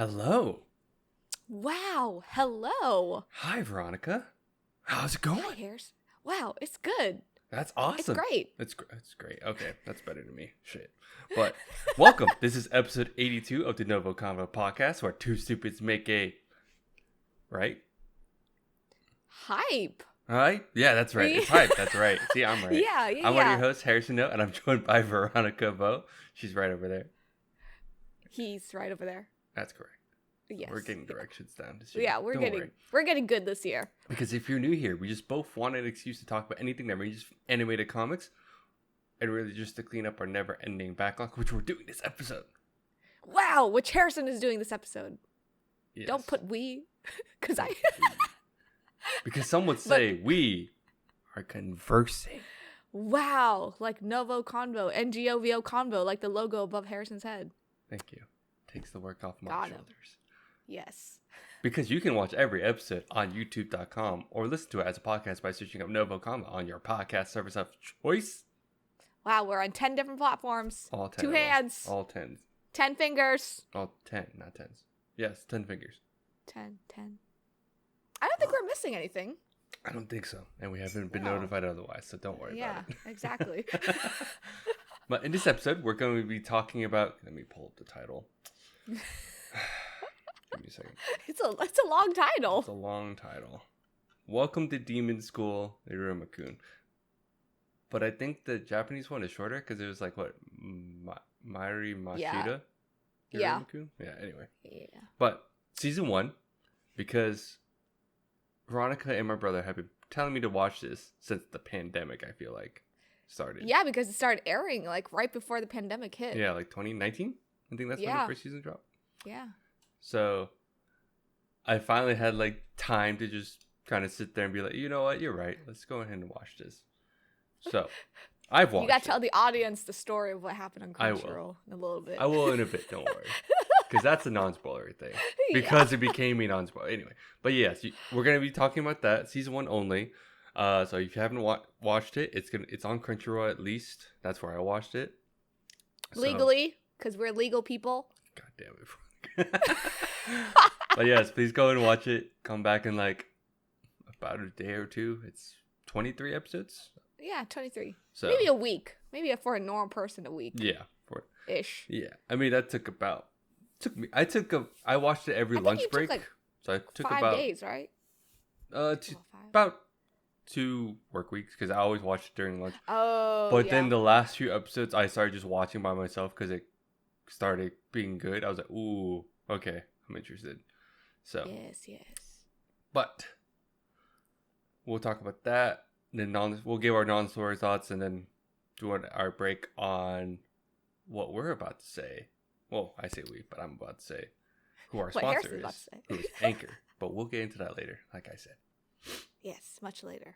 Hello. Wow. Hello. Hi, Veronica. How's it going? Hi, Harris. Wow, it's good. That's awesome. It's great. It's great. Okay, that's better than me. Shit. But welcome. This is episode 82 of the NgoVo Convo podcast, where two stupids make a... Right? Hype. All right? Yeah, that's right. It's hype. That's right. See, I'm right. Yeah. I'm one of your hosts, Harrison No, and I'm joined by Veronica Vo. She's right over there. He's right over there. That's correct. Yes. We're getting directions down this year. Yeah, we're getting good this year. Because if you're new here, we just both want an excuse to talk about anything that ranges from animated comics and really just to clean up our never-ending backlog, which we're doing this episode. Wow, which Harrison is doing this episode. Yes. Don't put we, because I... Because some would say we are conversing. Wow, like NgoVo Convo, NgoVo Convo, like the logo above Harrison's head. Thank you. Takes the work off my Got him. shoulders. Yes. Because you can watch every episode on youtube.com or listen to it as a podcast by searching up NgoVo Convo on your podcast service of choice. Wow, we're on 10 different platforms. All 10. 2 hands. All 10s. 10 fingers. All 10, not 10s. Yes, 10 fingers. 10. I don't think we're missing anything. I don't think so. And we haven't been No. notified otherwise, so don't worry about it. Yeah, exactly. But in this episode, we're going to be talking about... Let me pull up the title. Give me a second. It's a long title. It's a long title. Welcome to Demon School, Iruma-Kun. But I think the Japanese one is shorter because it was like, what? Mairi Mashida? Yeah. Iruma-Kun? Yeah, anyway. Yeah. But season 1, because Veronica and my brother have been telling me to watch this since the pandemic, I feel like, started. Yeah, because it started airing like right before the pandemic hit. Yeah, like 2019? I think that's when the first season dropped. Yeah. So I finally had like time to just kind of sit there and be like, you know what, you're right. Let's go ahead and watch this. So I've watched. You got to tell the audience the story of what happened on I will. Crunchyroll in a little bit. I will in a bit, don't worry. Because that's a non-spoiler thing. Because it became a non-spoiler. Anyway, but yes, we're going to be talking about that. Season 1 only. So if you haven't watched it, it's on Crunchyroll at least. That's where I watched it. So, legally, because we're legal people. God damn it. But yes, please go and watch it. Come back in like about a day or two. It's 23 episodes. Yeah, 23. So maybe a week. Maybe for a normal person, a week. Yeah, ish. Yeah, I mean that I watched it every lunch break. So I took 5 about days, right? About 2 work weeks because I always watch it during lunch. Oh, but yeah. then the last few episodes I started just watching by myself because it started being good. I was like, ooh, okay, I'm interested. So yes. But we'll talk about that. Then we'll give our non-story thoughts and then do our break on what we're about to say. Well, I say we, but I'm about to say who our sponsor is, who is Anchor. But we'll get into that later, like I said. Yes, much later.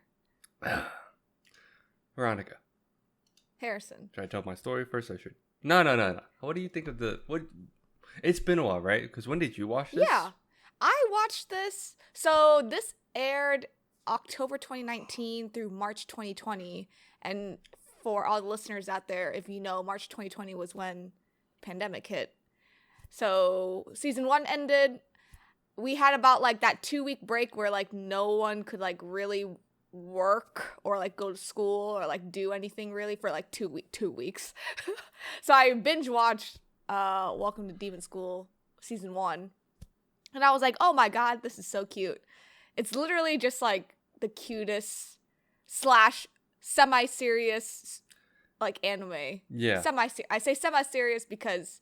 Veronica. Harrison. Should I tell my story first? I should. No. What do you think of It's been a while, right? Because when did you watch this? Yeah, I watched this. So this aired October 2019 through March 2020. And for all the listeners out there, if you know, March 2020 was when pandemic hit. So season 1 ended. We had about like that 2-week break where like no one could like really work or like go to school or like do anything really for like 2 weeks. So I binge watched Welcome to Demon School season 1, and I was like, oh my god, this is so cute. It's literally just like the cutest / semi-serious like anime. Yeah. I say semi-serious because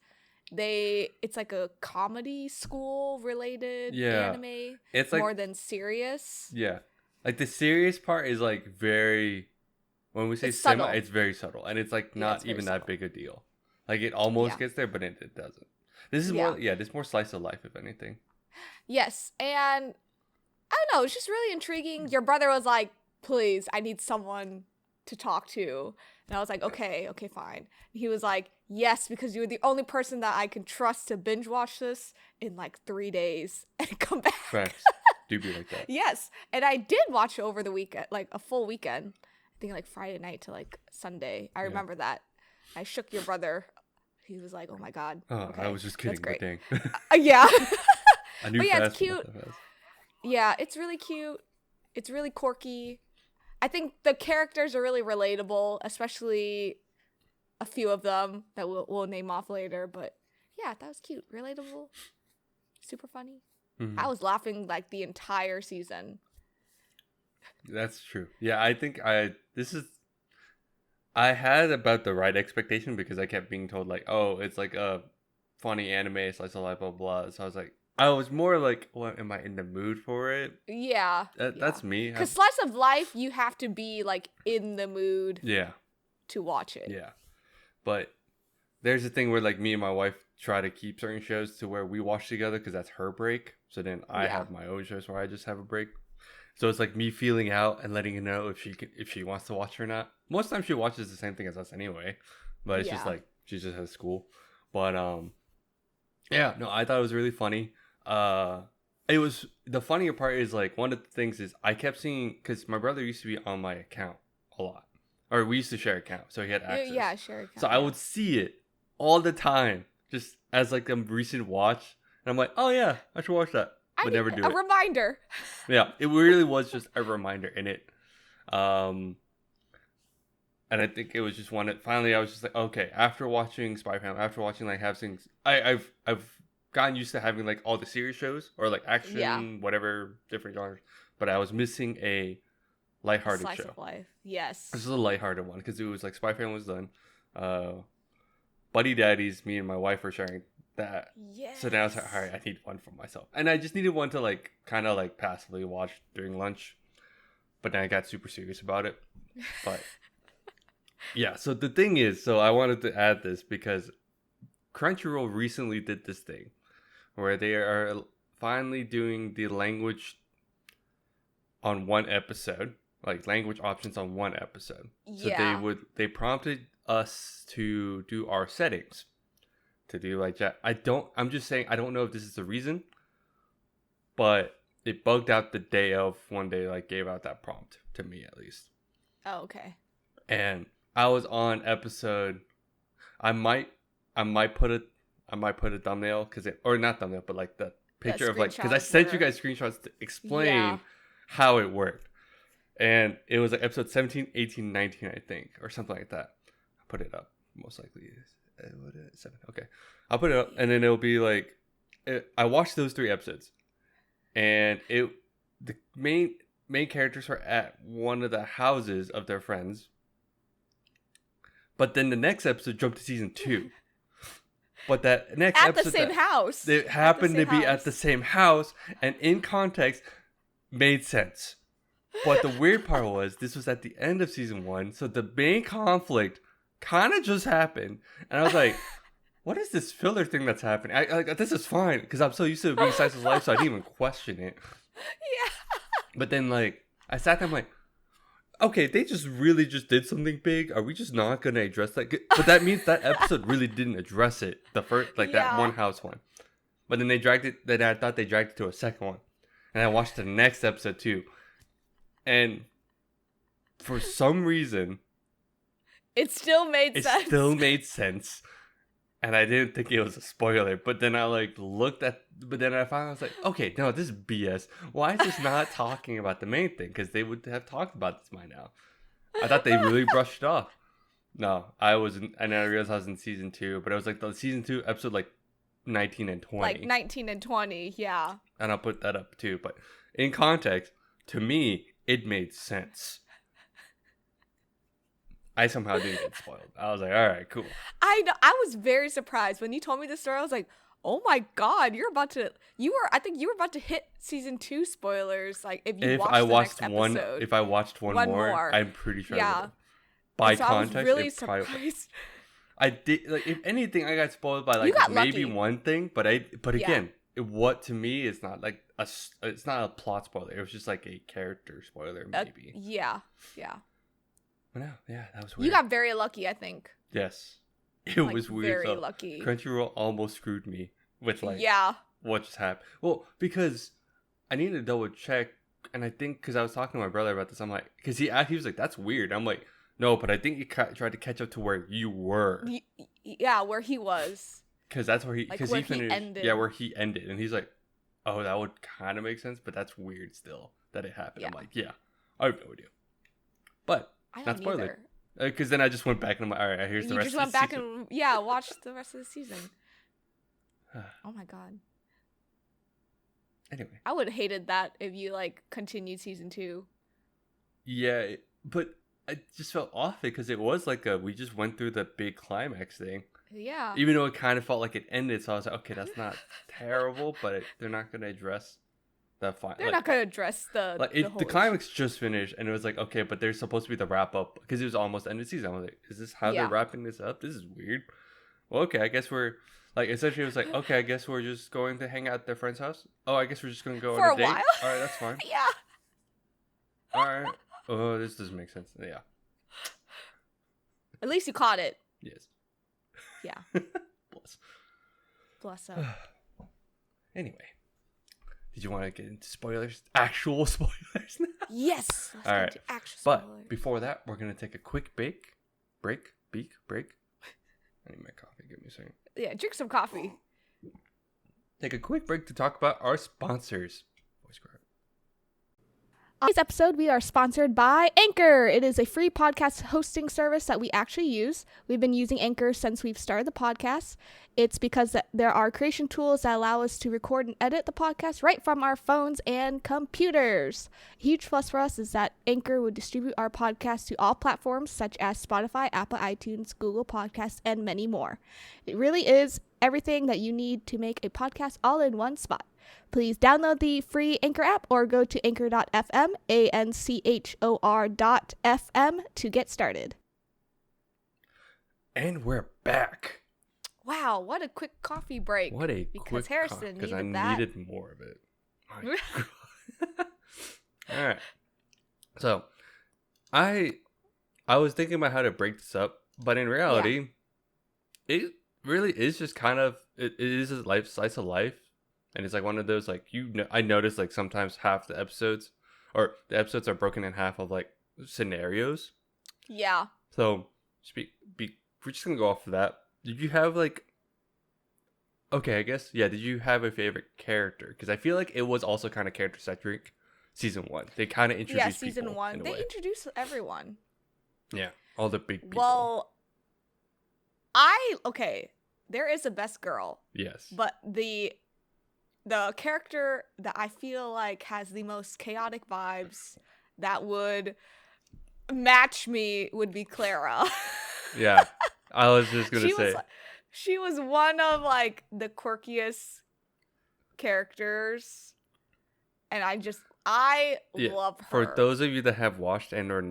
it's like a comedy school related anime. It's like more than serious. Yeah. Like the serious part is like very, when we say It's semi, subtle. it's very subtle. And it's like not it's even very that big a deal. Like it almost gets there, but it doesn't. This is more slice of life, if anything. Yes. And I don't know, it's just really intriguing. Your brother was like, please, I need someone to talk to. And I was like, okay, fine. And he was like, yes, because you're the only person that I can trust to binge watch this in like 3 days and come back. Facts. Do be like that. Yes. And I did watch it over the weekend, like a full weekend. I think like Friday night to like Sunday. I remember that. I shook your brother he was like, "Oh my god." Oh, Okay, I was just kidding. that's great. But dang. Yeah. I knew But yeah, fast. it's cute. Yeah, it's really cute. It's really quirky. I think the characters are really relatable, especially a few of them that we'll name off later. But yeah, that was cute, relatable, super funny. Mm-hmm. I was laughing like the entire season. That's true. Yeah, I think I had about the right expectation because I kept being told like, oh, it's like a funny anime slice of life, blah blah. So I was like, I was more like, what, am I in the mood for it? Yeah, that's me. Because slice of life, you have to be like in the mood. Yeah. To watch it. Yeah, but there's a thing where like me and my wife try to keep certain shows to where we watch together because that's her break. So then I have my own shows where I just have a break. So it's like me feeling out and letting her know if she wants to watch or not. Most times she watches the same thing as us anyway, but it's just like she just has school. But yeah, no, I thought it was really funny. It was the funnier part is like one of the things is I kept seeing because my brother used to be on my account a lot, or we used to share account, so he had access. Yeah, share account. So I would see it all the time, just as like a recent watch, and I'm like, oh yeah, I should watch that. But never do it. A reminder. Yeah, it really was just a reminder in it. And I think it was just one that finally I was just like, okay, after watching Spy Family, after watching like have things, I've gotten used to having like all the series shows or like action, whatever different genres, but I was missing a lighthearted Slice show. Of life. Yes. This is a lighthearted one because it was like Spy Family was done. Buddy Daddies, me and my wife were sharing that. Yes. So now I was like, all right, I need one for myself. And I just needed one to like kind of like passively watch during lunch. But then I got super serious about it. But yeah, so the thing is, so I wanted to add this because Crunchyroll recently did this thing where they are finally doing the language on one episode, like language options on one episode. So they prompted us to do our settings. To do like that. I'm just saying I don't know if this is the reason, but it bugged out the day of one day, like gave out that prompt to me at least. Oh, okay. And I was on episode. I might put a thumbnail or not thumbnail, but like the picture of like because I sent you guys screenshots to explain how it worked, and it was like episode 17, 18, 19, I think, or something like that. I put it up. Most likely is. 7. Okay, I'll put it up, and then it'll be like I watched those 3 episodes, and the main characters are at one of the houses of their friends, but then the next episode jumped to season 2. But that next at episode the same house, they happened to be at the same house, and in context made sense. But the weird part was this was at the end of season 1, so the main conflict kind of just happened, and I was like, what is this filler thing that's happening? I like this is fine because I'm so used to it being slice of life, so I didn't even question it. Yeah. But then like I sat there, I'm like, okay, they just really just did something big. Are we just not gonna address that? But that means that episode really didn't address it. The first that one house one, but then they dragged it. Then I thought they dragged it to a second one, and I watched the next episode too, and for some reason. It still made sense. And I didn't think it was a spoiler. But then I but then I finally was like, okay, no, this is BS. Why is this not talking about the main thing? Because they would have talked about this by now. I thought they really brushed it off. No, I wasn't. And I realized I was in season 2. But it was like the season 2 episode like 19 and 20. Like 19 and 20, yeah. And I'll put that up too. But in context, to me, it made sense. I somehow didn't get spoiled. I was like, all right, cool. I know. I was very surprised when you told me the story. I was like, oh my god, I think you were about to hit season 2 spoilers. Like if I watched one more, I'm pretty sure. Yeah. By so context, I was really surprised. I did like if anything, I got spoiled by like maybe one thing, but again, what to me is not like it's not a plot spoiler. It was just like a character spoiler, maybe. Yeah. But no, yeah, that was weird. You got very lucky, I think. Yes. It was weird. Very lucky. Crunchyroll almost screwed me with like what just happened. Well, because I needed to double check, and I think because I was talking to my brother about this, I'm like, because he was like, that's weird. I'm like, No, but I think he tried to catch up to where you were. Yeah, where he was. Because that's where he, Like because where he finished. he ended. Yeah, where he ended, and he's like, "Oh, that would kind of make sense, but that's weird still that it happened." Yeah. I'm like, "Yeah, I have no idea," but I not don't spoil either. it. Because then I just went back and I'm like, "All right, here's the You rest just of went the back season." and watched the rest of the season. Oh my god. Anyway, I would have hated that if you like continued season 2. yeah, but I just felt off it because it was like we just went through the big climax thing. Yeah. Even though it kind of felt like it ended, so I was like, okay, that's not terrible, but they're not going to address the final. They're not going to address the whole the climax just finished, and it was like, okay, but there's supposed to be the wrap up because it was almost end of season. I was like, is this how they're wrapping this up? This is weird. Well, okay, I guess we're like essentially it was like, okay, I guess we're just going to hang out at their friend's house. Oh, I guess we're just going to go for on a date. while. All right, that's fine. Yeah. All right. Oh, this doesn't make sense. Yeah. At least you caught it. Yes. Yeah. Bless up. Anyway, did you want to get into spoilers? Actual spoilers now? Yes. Let's All get right. into actual spoilers. But before that, we're gonna take a quick break. I need my coffee. Give me a second. Yeah, drink some coffee. Take a quick break to talk about our sponsors. Voice crack. On today's episode, we are sponsored by Anchor. It is a free podcast hosting service that we actually use. We've been using Anchor since we've started the podcast. It's because there are creation tools that allow us to record and edit the podcast right from our phones and computers. A huge plus for us is that Anchor would distribute our podcast to all platforms such as Spotify, Apple iTunes, Google Podcasts, and many more. It really is everything that you need to make a podcast all in one spot. Please download the free Anchor app or go to anchor.fm, anchor.fm to get started. And we're back. Wow, what a quick coffee break. What a because quick Harrison because needed I that. needed more of it. My God. All right. So, I was thinking about how to break this up, but in reality, it really is just kind of it is a life slice of life. And it's like one of those, like, I noticed, like, sometimes half the episodes, or the episodes are broken in half of, like, scenarios. Yeah. So, we're just going to go off of that. Did you have, like, okay, I guess, yeah, did you have a favorite character? Because I feel like it was also kind of character-centric, season 1. They kind of introduced people. Yeah, season 1. They introduced everyone. Yeah, all the big people. Well, okay, there is a best girl. Yes. But the character that I feel like has the most chaotic vibes that would match me would be Clara. Yeah. I was just going to say. She was one of, like, the quirkiest characters. And I love her. For those of you that have watched and are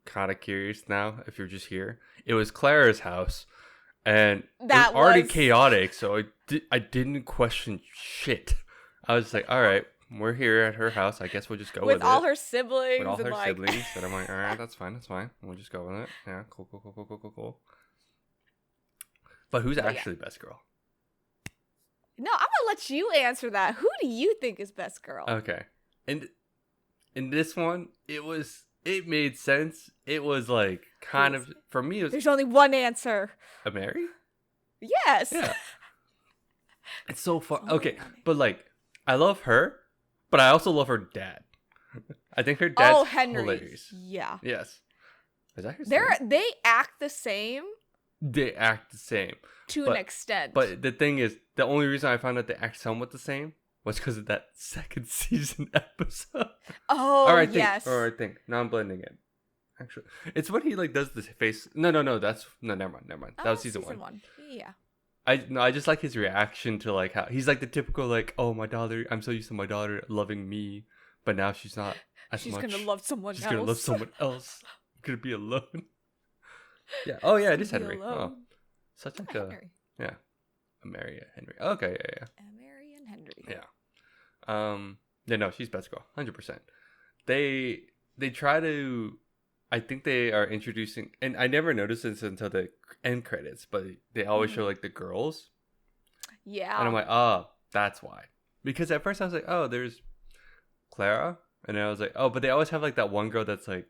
kind of curious now, if you're just here, it was Clara's house. And that it was already chaotic, so I didn't question shit. I was just like, all right, we're here at her house. I guess we'll just go with it. With all her siblings. With all her like... siblings. And I'm like, all right, that's fine. We'll just go with it. Yeah, cool. But who's actually best girl? No, I'm going to let you answer that. Who do you think is best girl? Okay. And in this one, it made sense. It was like kind of, for me, it was. There's only one answer. A Mary? Yes. Yeah. It's so fun. Okay, but like, I love her, but I also love her dad. I think her dad's Henry. hilarious. Yeah. Yes. Is that her They act the same. They act the same. To an extent. But the thing is, the only reason I found out they act somewhat the same was because of that second season episode. Oh, yes. I think. Now I'm blending it. Actually, it's when he like does this face. No. Never mind. That was season one. Yeah. I just like his reaction to like how he's like the typical like, oh, my daughter, I'm so used to my daughter loving me, but now she's not as much. She's gonna love someone else. She's gonna love someone else. I'm gonna be alone. Yeah. Oh yeah, it is Henry. Oh, such like a Henry. Yeah, a Mary Henry. Okay, yeah. A Mary and Henry. Yeah. Yeah. No, she's best girl, 100%. They try to. I think they are introducing, and I never noticed this until the end credits, but they always show like the girls. Yeah. And I'm like, oh, that's why. Because at first I was like, oh, there's Clara, and then I was like, oh, but they always have like that one girl that's like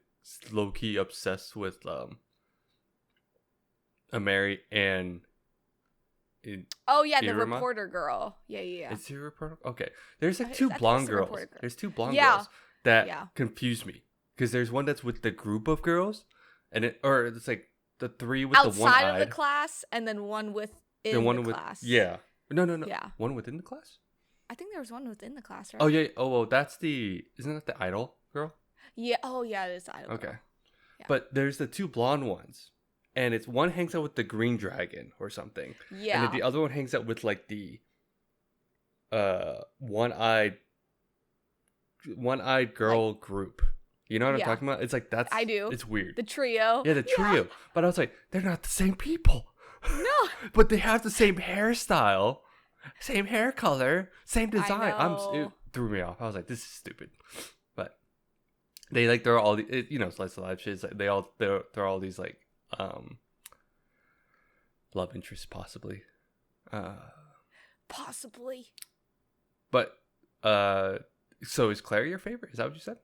low key obsessed with Ameri and Oh yeah, the Iruma. reporter girl. Yeah. Is he a reporter? Okay. There's like I two think blonde it's the girls. reporter girl. There's two blonde Yeah. girls that Yeah. confuse me. Because there's one that's with the group of girls, and it's like the three with the one Outside eyed. of the class, and then one within the class. Yeah. No. Yeah. One within the class? I think there was one within the class, right? Oh, yeah. Oh, well, isn't that the idol girl? Yeah. Oh, yeah, it is the idol Okay. girl. Yeah. But there's the two blonde ones. And it's one hangs out with the green dragon or something. Yeah. And then the other one hangs out with like the one-eyed girl group. You know what I'm talking about? It's like I do. It's weird. The trio. Yeah, the trio. But I was like, they're not the same people. No. But they have the same hairstyle, same hair color, same design. It threw me off. I was like, this is stupid. But they like throw all the slice of life shit. It's like they throw all these like love interests possibly. Possibly. But so is Claire your favorite? Is that what you said?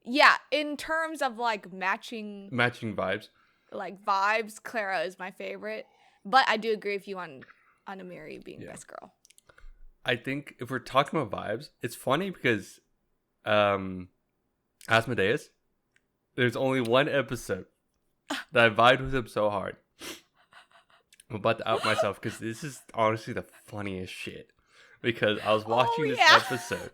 Yeah, in terms of like matching vibes. Like vibes, Clara is my favorite. But I do agree with you on Amiri being best girl. I think if we're talking about vibes, it's funny because Asmodeus, there's only one episode that I vibed with him so hard. I'm about to out myself because this is honestly the funniest shit. Because I was watching this episode.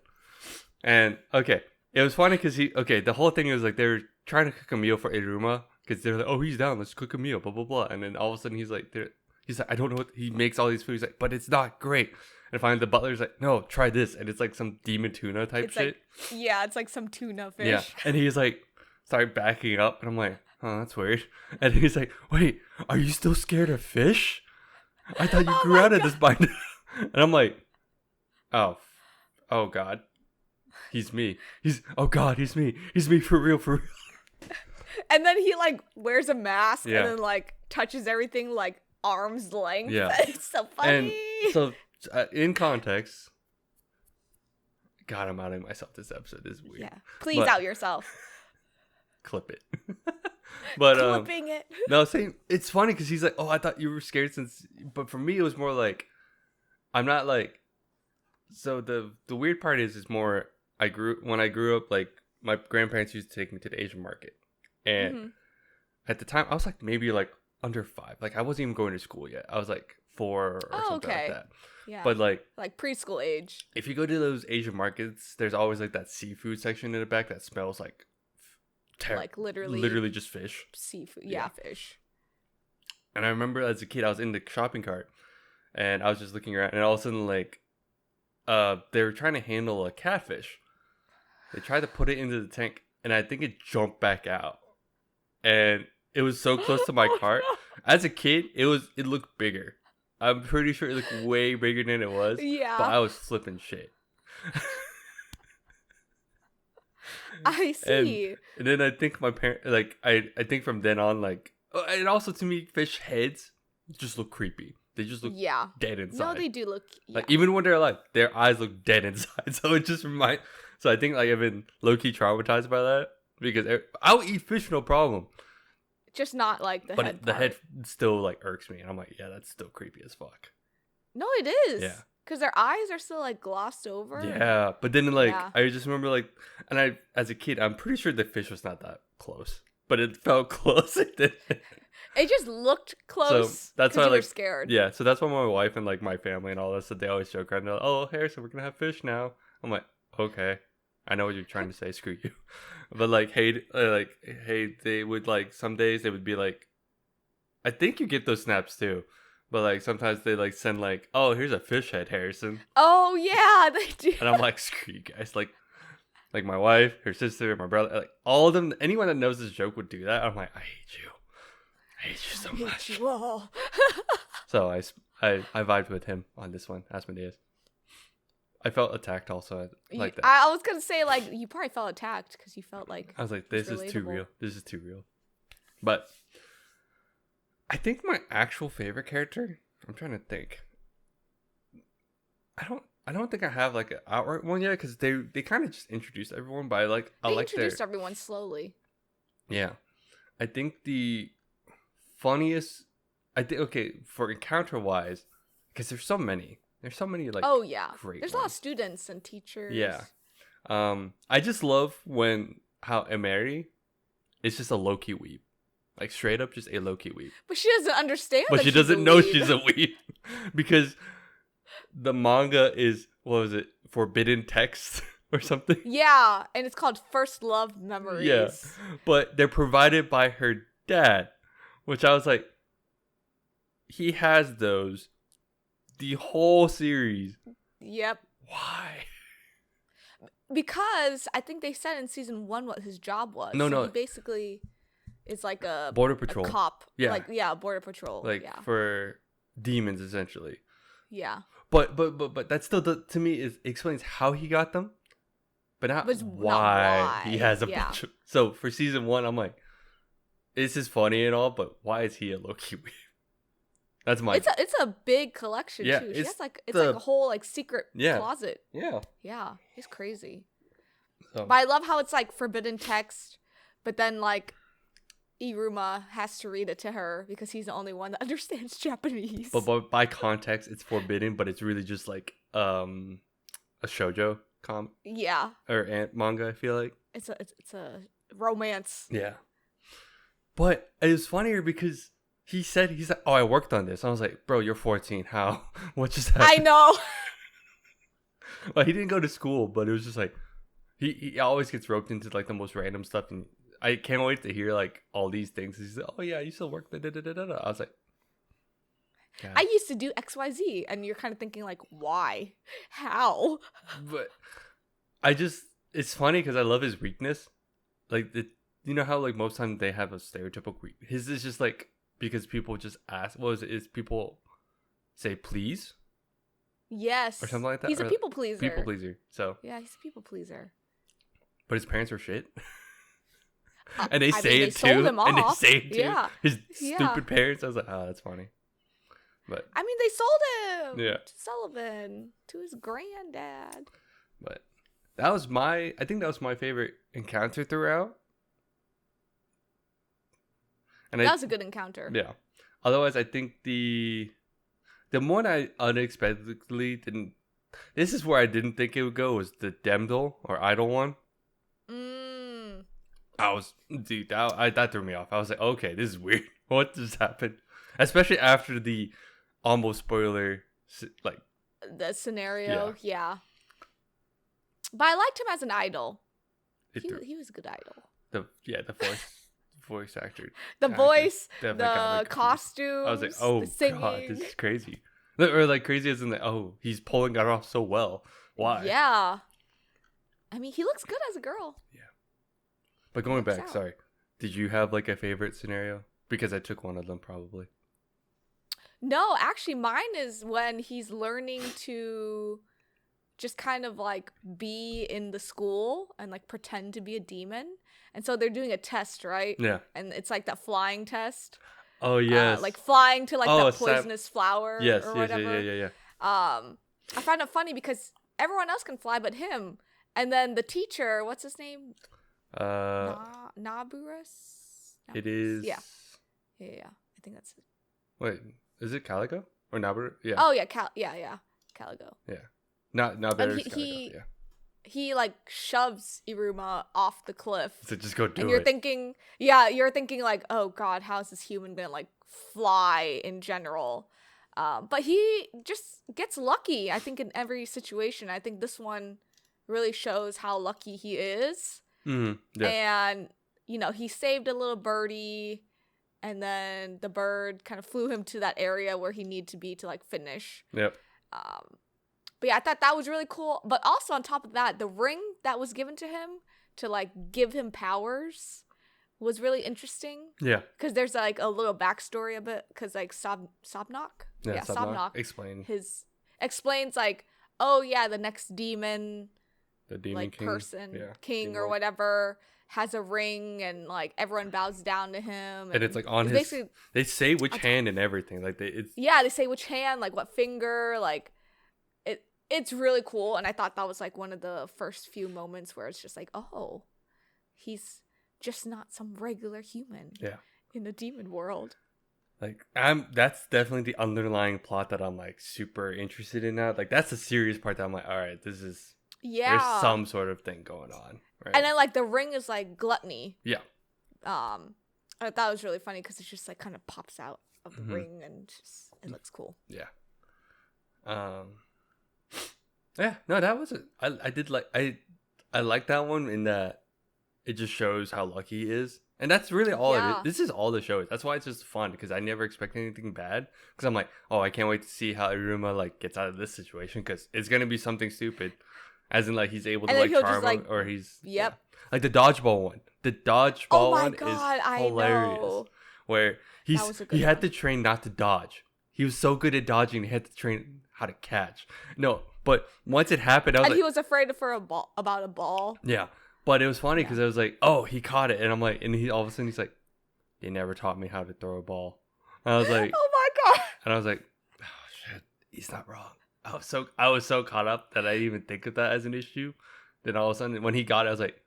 And, okay, it was funny because the whole thing was like they were trying to cook a meal for Iruma. Because they're like, oh, he's down, let's cook a meal, blah, blah, blah. And then all of a sudden he's like, I don't know what, he makes all these foods. He's like, but it's not great. And finally the butler's like, no, try this. And it's like some demon tuna type shit. It's like some tuna fish. Yeah. And he's like, start backing up. And I'm like, oh, that's weird. And he's like, wait, are you still scared of fish? I thought you grew out of this by now. And I'm like, oh God. He's me. Oh God, he's me. He's me for real. And then he like wears a mask and then like touches everything like arm's length. Yeah. It's so funny. And so in context, God, I'm outing myself. This episode is weird. Yeah. Please out yourself. Clip it. But clipping it. No, same. It's funny because he's like, oh, I thought you were scared but for me it was more like, I'm not like. So the weird part is more when I grew up, like my grandparents used to take me to the Asian market. And at the time, I was like maybe like under 5. Like I wasn't even going to school yet. I was like 4 or something like that. Yeah. But like preschool age. If you go to those Asian markets, there's always like that seafood section in the back that smells like like literally just fish. Seafood. Yeah, fish. And I remember as a kid, I was in the shopping cart and I was just looking around, and all of a sudden like they were trying to handle a catfish. They tried to put it into the tank, and I think it jumped back out. And it was so close to my cart. No. As a kid, it looked bigger. I'm pretty sure it looked way bigger than it was. Yeah. But I was flipping shit. I see. And then I think my parents, like, I think from then on, like, and also to me, fish heads just look creepy. They just look dead inside. No, they do look. Like, even when they're alive, their eyes look dead inside. So it just reminds. So I think like I've been low-key traumatized by that. Because I'll eat fish, no problem. Just not like the head part. But the head still like irks me. And I'm like, yeah, that's still creepy as fuck. No, it is. Yeah. Because their eyes are still like glossed over. Yeah. But then like, I just remember like, and as a kid, I'm pretty sure the fish was not that close. But it felt close. It just looked close. So that's why you were scared. Yeah. So that's why my wife and like my family and all this, they always joke around. They're like, oh, Harrison, we're going to have fish now. I'm like, okay. I know what you're trying to say. Screw you. But like, hey, they would like some days they would be like, I think you get those snaps too, but like sometimes they like send like, oh, here's a fish head, Harrison. Oh yeah, they do. And I'm like, screw you guys. Like my wife, her sister, my brother, like all of them. Anyone that knows this joke would do that. I'm like, I hate you. I hate you so much. You all. So I vibed with him on this one, Asmodeus. I felt attacked also like that. I was gonna say like you probably felt attacked because you felt like I was like, this is too real. This is too real. But I think my actual favorite character, I'm trying to think. I I don't think I have like an outright one yet because they kind of just introduced everyone, but I They like introduced everyone slowly. yeah. I think the funniest, I think okay for encounter wise, because there's so many. There's so many like Oh yeah, great there's a lot of ones. students and teachers. Yeah. I just love how Emery is just a low key weeb, like straight up just a low key weeb. But she doesn't understand. But that she she's doesn't a know weeb. she's a weeb because the manga is what was it? Forbidden text or something. Yeah, and it's called First Love Memories. Yeah, but they're provided by her dad, which I was like, he has those the whole series. Yep. Why? Because I think they said in season 1 what his job was. No. He basically is like a Border Patrol. a cop. Yeah. Like Border Patrol. Like yeah. for demons essentially. Yeah. But that still to me is explains how he got them, but not But it's why not he has a why. bunch of. So for season 1, I'm like, this is funny and all, but why is he a low-key weeb? That's my. It's a big collection Yeah, too. She it's has like it's the- like a whole like secret Yeah. closet. Yeah. Yeah, it's crazy. So, But I love how it's like forbidden text, but then like Iruma has to read it to her because he's the only one that understands Japanese. but by context, it's forbidden, but it's really just like a shoujo yeah, manga. I feel like. it's a romance. Yeah. But it was funnier because he's like, oh, I worked on this. I was like, bro, you're 14. How? What just happened? I know. Well, he didn't go to school, but it was just like he always gets roped into like the most random stuff, and I can't wait to hear like all these things. He's like, oh yeah, you still work. Da, da, da, da, da. I was like, God. I used to do XYZ, and you're kind of thinking like, why? How? But it's funny because I love his weakness. Like you know how like most times they have a stereotypical weak. His is just like because people just ask. What is it? Is people say please Yes. or something like that? He's a Or people pleaser. People pleaser. So Yeah, he's a people pleaser. but his parents are shit. And they I say mean, it they sold too. him And they off. say it too. Yeah. His Yeah. stupid parents. I was like, oh, that's funny. But I mean, they sold him. Yeah. To Sullivan, to his granddad. I think that was my favorite encounter throughout. And That was a good encounter. Yeah. Otherwise, I think the one I unexpectedly didn't. This is where I didn't think it would go was the Demdol or Idol one. That threw me off. I was like, okay, this is weird. What just happened? Especially after the almost spoiler, like The scenario, yeah. But I liked him as an idol. He was a good idol. the voice actor. The actor voice, definitely got me the confused. costumes, I was like, oh the singing. god, this is crazy. Or like crazy as in like, oh, he's pulling it off so well. Why? Yeah. I mean, he looks good as a girl. Yeah. But going Works back, out. sorry. Did you have like a favorite scenario? Because I took one of them probably. No, actually, mine is when he's learning to just kind of like be in the school and like pretend to be a demon. And so they're doing a test, right? Yeah. And it's like that flying test. Oh yes. Like flying to like Oh, that poisonous flower yes, or yes, whatever. yeah. I found it funny because everyone else can fly but him. And then the teacher, what's his name? Naburus? It is. Yeah. I think that's it. Wait, is it Calico or Nabaru? Yeah. Oh yeah, Caligo. Yeah. Not And Calico. he Yeah. he like shoves Iruma off the cliff. So just go do And it. you're thinking like, oh god, how is this human gonna like fly in general? But he just gets lucky, I think, in every situation. I think this one really shows how lucky he is. Yeah. And, he saved a little birdie, and then the bird kind of flew him to that area where he needed to be to like finish. Yep. But yeah, I thought that was really cool. But also on top of that, the ring that was given to him to like give him powers was really interesting. Yeah. Because there's like a little backstory of it. Because like Sobnok. Yeah. Sobnok. Explain. Explains like, oh yeah, the next demon, The demon like king. person, Yeah. king or Demon. whatever, has a ring, and like everyone bows down to him. And it's like on it's his. basically- They say which hand and everything. Like it's. Yeah, they say which hand, like what finger, like it's really cool, and I thought that was like one of the first few moments where it's just like, oh, he's just not some regular human. Yeah. In the demon world. Like that's definitely the underlying plot that I'm like super interested in now. Like that's the serious part that I'm like, all right, this is there's some sort of thing going on, right? And then like the ring is like gluttony. Yeah. I thought it was really funny because it just like kind of pops out of the ring and just it looks cool. Yeah. Yeah. No, that was it. I did like I like that one in that it just shows how lucky he is. And that's really all it is. This is all the show is. That's why it's just fun, because I never expect anything bad. Because I'm like, oh, I can't wait to see how Iruma like gets out of this situation, because it's gonna be something stupid, as in like he's able to like charm him, or he's like the dodgeball one. The dodgeball one is hilarious. Where he had to train not to dodge. He was so good at dodging, he had to train how to catch. No, but once it happened, I was he was afraid about a ball. Yeah. But it was funny because I was like, oh, he caught it. And I'm like, and he all of a sudden he's like, they never taught me how to throw a ball. And I was like, oh my God. And I was like, oh shit, he's not wrong. I was so caught up that I didn't even think of that as an issue. Then all of a sudden when he got it, I was like,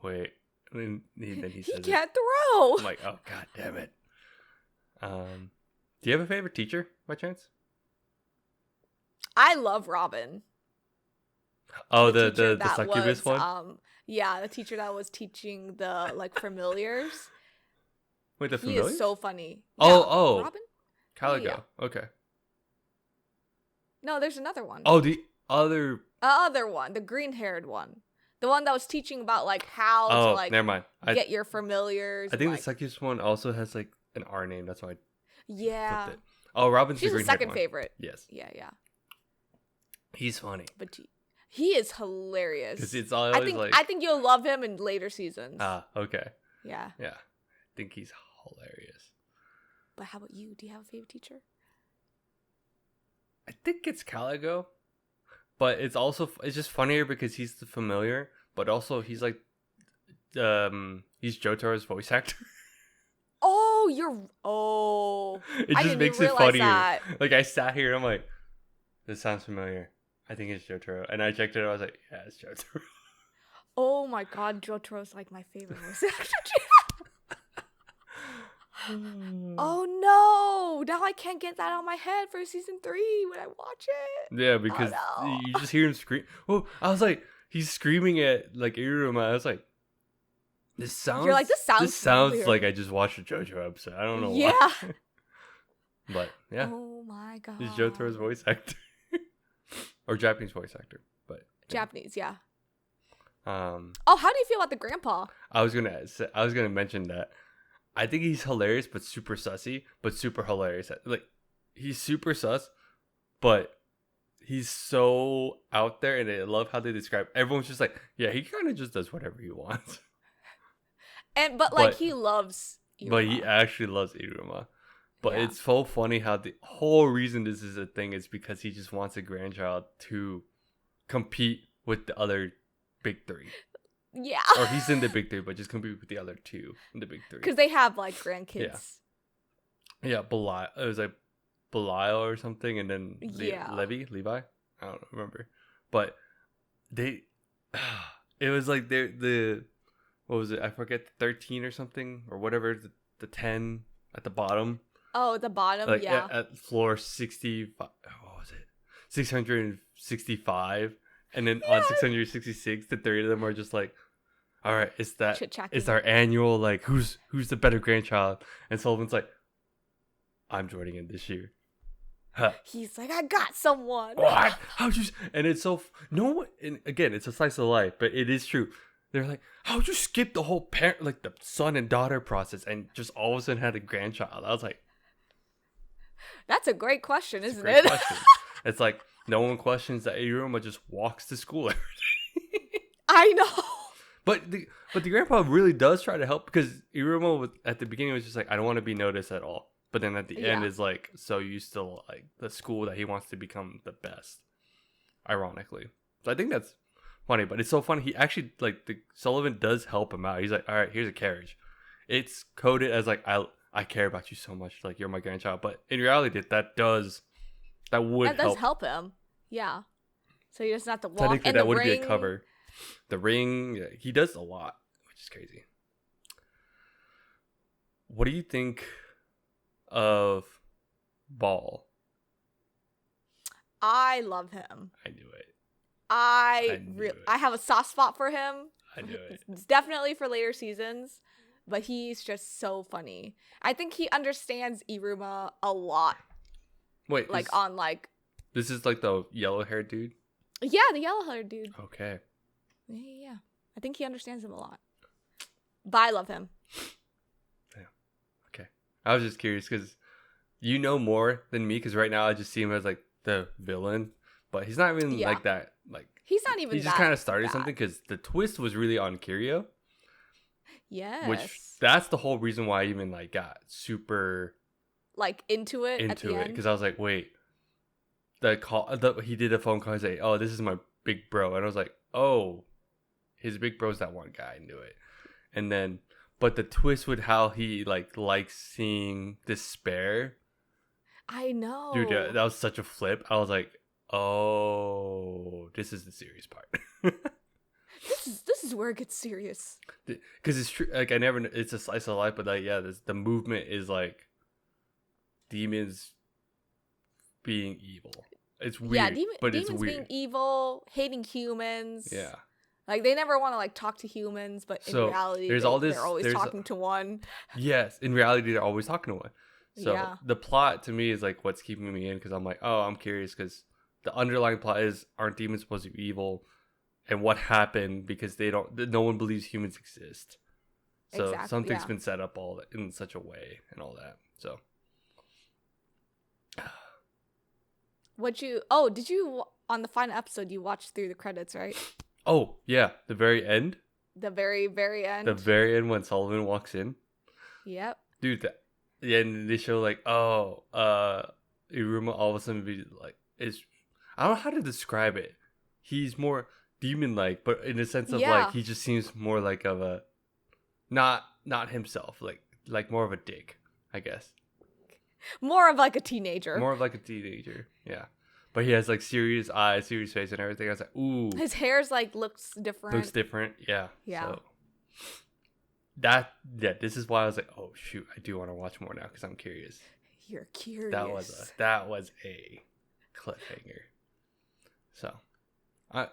wait. And then he says, he can't throw. I'm like, oh God damn it. Do you have a favorite teacher by chance? I love Robin. Oh, the succubus one? Yeah, the teacher that was teaching the like familiars. Wait, the familiars? He is so funny. Oh. Robin? Caligo. Yeah. Okay. No, there's another one. Oh, the other one, the green-haired one. The one that was teaching about like how to like never mind. Get your familiars. I think the succubus one also has like an R name, that's why I flipped it. Oh, Robin's She's the green-haired second one. favorite. Yes. Yeah. He's funny. But he is hilarious. Because it's always I think you'll love him in later seasons. Ah, okay. Yeah. Yeah. I think he's hilarious. But how about you? Do you have a favorite teacher? I think it's Caligo. But it's just funnier because he's the familiar, but also he's like he's Jotaro's voice actor. It just makes it funnier. That. Like I sat here and I'm like, this sounds familiar. I think it's Jotaro. And I checked it. I was like, yeah, it's Jotaro. Oh my God, Jotaro's like my favorite voice actor. Oh no! Now I can't get that out of my head for season 3 when I watch it. Yeah, because you just hear him scream. Oh, I was like, he's screaming at like Iruma. I was like, this sounds. You're like, this sounds like I just watched a JoJo episode. I don't know why. But yeah. Oh my God. He's Jotaro's voice actor. Or Japanese voice actor, but Japanese, yeah. How do you feel about the grandpa? I was gonna mention that. I think he's hilarious, but super sussy, but super hilarious. Like he's super sus, but he's so out there, and I love how they describe. Everyone's just like, yeah, he kind of just does whatever he wants. But he loves Iruma. But he actually loves Iruma. But it's so funny how the whole reason this is a thing is because he just wants a grandchild to compete with the other big 3. Yeah. Or he's in the big 3, but just compete with the other 2 in the big 3. Because they have like grandkids. Yeah, Belial. It was like Belial or something, and then Levi. I don't remember, but it was like the what was it? I forget, 13 or something or whatever. The 10 at the bottom. Oh, the bottom, like at floor 65. What was it? 665, and then on 666, the 3 of them are just like, all right, it's our annual like who's the better grandchild, and Sullivan's like, I'm joining in this year. Huh. He's like, I got someone. What? How'd you? And it's so and again, it's a slice of life, but it is true. They're like, how'd you skip the whole parent, like the son and daughter process, and just all of a sudden had a grandchild? I was like, that's a great question, isn't it? Question. It's like no one questions that Iruma just walks to school every day. I know. But the grandpa really does try to help, because Iruma at the beginning was just like, I don't want to be noticed at all. But then at the end is like, so you still like the school that he wants to become the best. Ironically. So I think that's funny, but it's so funny. He actually Sullivan does help him out. He's like, all right, here's a carriage. It's coded as like, I care about you so much. Like, you're my grandchild. But in reality, that does help him. Yeah. So he doesn't have to walk. Technically, And that the would ring, be a cover. The ring, yeah, he does a lot, which is crazy. What do you think of Ball? I love him. I knew it. I knew it. have a soft spot for him. I knew it. It's definitely for later seasons, but he's just so funny. I think he understands Iruma a lot. Wait, Like this is like the yellow haired dude? yeah, the yellow haired dude. Okay. Yeah. I think he understands him a lot. But I love him. Yeah. Okay. I was just curious because you know more than me, because right now I just see him as like the villain, but he's not even like that. Like he's not even. He just kind of started something because the twist was really on Kiryu. Yes. Which that's the whole reason why I even like got super like into it because I was like, wait, he did a phone call and say, oh, this is my big bro, and I was like, oh, his big bro's that one guy. I knew it. And then but the twist with how he likes seeing despair. I know, dude, that was such a flip. I was like, oh, this is the serious part. this is where it gets serious, because it's true. Like, it's a slice of life, but like, yeah, the movement is like demons being evil. It's weird, but demons it's weird. being evil, hating humans. Yeah, like they never want to like talk to humans, but in reality, they're always talking to one. Yes, in reality, they're always talking to one. So yeah. The plot to me is like what's keeping me in, because I'm like, oh, I'm curious, because the underlying plot is, aren't demons supposed to be evil, and what happened because no one believes humans exist. So something's been set up all in such a way and all that. So did you on the final episode you watched through the credits, right? Oh yeah, the very end. The very, very end. The very end when Sullivan walks in. Yep. Dude, and they show like, Iruma all of a sudden be like, I don't know how to describe it. He's more demon-like, but in the sense of like, he just seems more like of a, not himself, like more of a dick, I guess. More of like a teenager. Yeah. But he has like serious eyes, serious face, and everything. I was like, ooh. His hair's like looks different. Yeah. Yeah. So, this is why I was like, oh shoot, I do want to watch more now because I'm curious. You're curious. That was a cliffhanger. So, I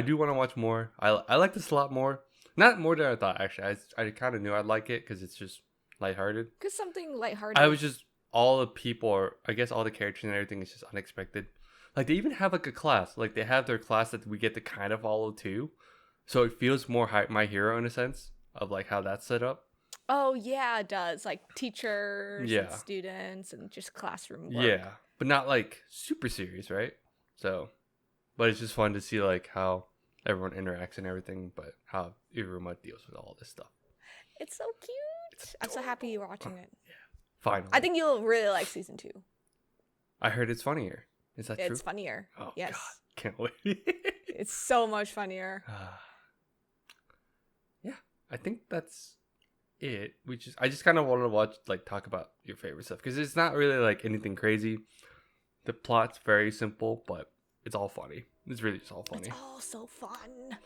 do want to watch more. I like this a lot more. Not more than I thought, actually. I kind of knew I'd like it because it's just lighthearted. Because something lighthearted. I was just, all the people, or I guess all the characters and everything is just unexpected. Like, they even have like a class. Like, they have their class that we get to kind of follow too. So it feels more My Hero in a sense of like how that's set up. Oh, yeah, it does. Like teachers and students and just classroom work. Yeah, but not like super serious, right? So, but it's just fun to see like how everyone interacts and everything, but how Iruma deals with all this stuff. It's so cute. I'm so happy you're watching it. Yeah, finally. I think you'll really like season 2. I heard it's funnier. Is that true? It's funnier. Oh, yes. God. Can't wait. It's so much funnier. Yeah, I think that's it. I just kind of wanted to talk about your favorite stuff, because it's not really like anything crazy. The plot's very simple, but it's all funny. It's really just all funny. It's all so fun.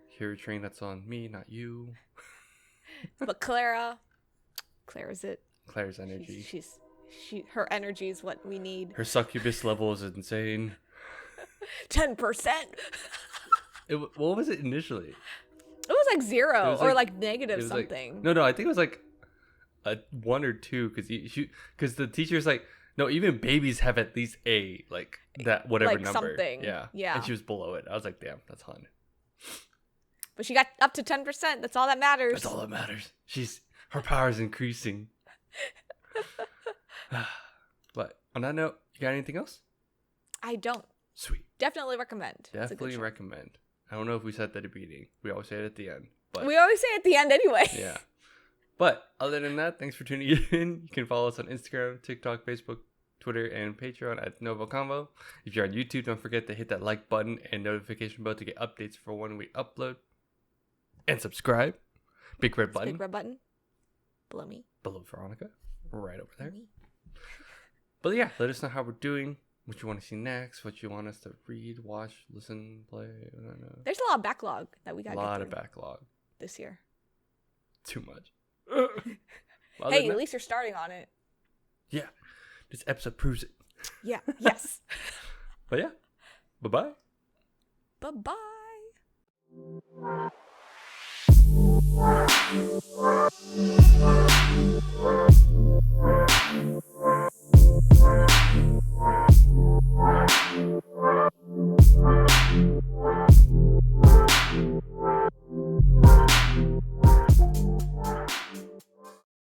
Hero train, that's on me, not you. But Clara's it. Claire's energy. Her energy is what we need. Her succubus level is insane. 10%. What was it initially? It was like 0 or like negative something. No, I think it was like a 1 or 2, because the teacher's like, no, even babies have at least a like that whatever like number. Something. Yeah. And she was below it. I was like, damn, that's hun. But she got up to 10%. That's all that matters. That's all that matters. Her power's increasing. But on that note, you got anything else? I don't. Sweet. Definitely recommend. Definitely recommend. I don't know if we said that at the beginning. We always say it at the end. But we always say it at the end anyway. Yeah. But other than that, thanks for tuning in. You can follow us on Instagram, TikTok, Facebook, Twitter, and Patreon at NgoVo Convo. If you're on YouTube, don't forget to hit that like button and notification bell to get updates for when we upload. And subscribe. Big red button. Big red button. Below me. Below Veronica. Right over there. But yeah, let us know how we're doing. what you want to see next, what you want us to read, watch, listen, play. I don't know. There's a lot of backlog that we got. A lot of backlog this year. Too much. Hey, at least you're starting on it. Yeah, this episode proves it. Yeah. Yes. But yeah, bye Bye.